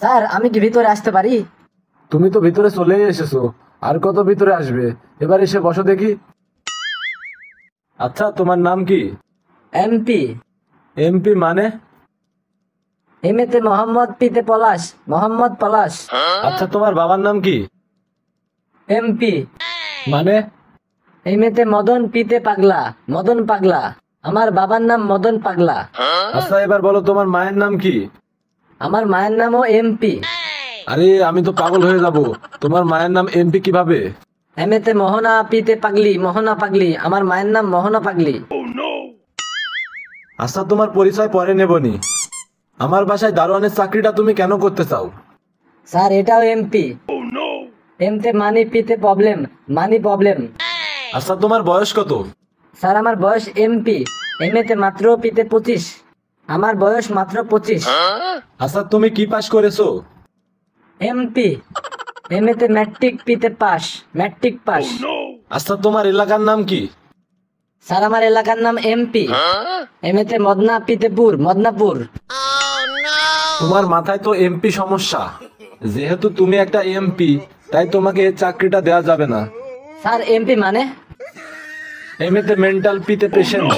Sir আমি কি ভিতরে আসতে পারি? তুমি তো ভিতরে চলেই এসেছো, আর কত ভিতরে আসবে? এবার এসে বসো দেখি। আচ্ছা, তোমার নাম কি? এমপি। এমপি মানে? এমএতে মোহাম্মদ, পিতে পলাশ, মোহাম্মদ পলাশ। আচ্ছা, তোমার বাবার নাম কি? এমপি। মানে? এমএতে মদন, পিতে পাগলা, মদন পাগলা। আমার বাবার নাম মদন পাগলা। আচ্ছা, এবার বলো তোমার মায়ের নাম কি? আমার মায়ের নামও এমপি। আরে আমি তো পাগল হয়ে যাব, তোমার মায়ের নাম এমপি কিভাবে? এমএতে মোহনা, পিতে পাগলি, মোহনা পাগলি। আমার মায়ের নাম মোহনা পাগলি। আচ্ছা, তোমার পরিচয় পরে নেবনি। আমার বাসায় দারোয়ানের চাকরিটা তুমি কেন করতে চাও? স্যার এটাও এমপি। এমতে মানি, পিতে প্রবলেম, মানি প্রবলেম। আচ্ছা, তোমার বয়স কত? স্যার আমার বয়স এমপি। এমএতে মাত্র, পিতে 25। আমার বয়স মাত্র 25। আচ্ছা, তুমি কি পাশ করেছো? এমপি। এমএতে ম্যাট্রিক, পিতে পাস, ম্যাট্রিক পাস। আচ্ছা, তোমার এলাকার নাম কি? স্যার আমার এলাকার নাম এমপি। এমএতে মদনা, পিতে পুর, মদনাপুর। তোমার মাথায় তো এমপি সমস্যা। যেহেতু তুমি একটা এমপি, তাই তোমাকে এই চাকরিটা দেওয়া যাবে না। স্যার এমপি মানে? এমএতে মেন্টাল, পিতে পেশেন্ট।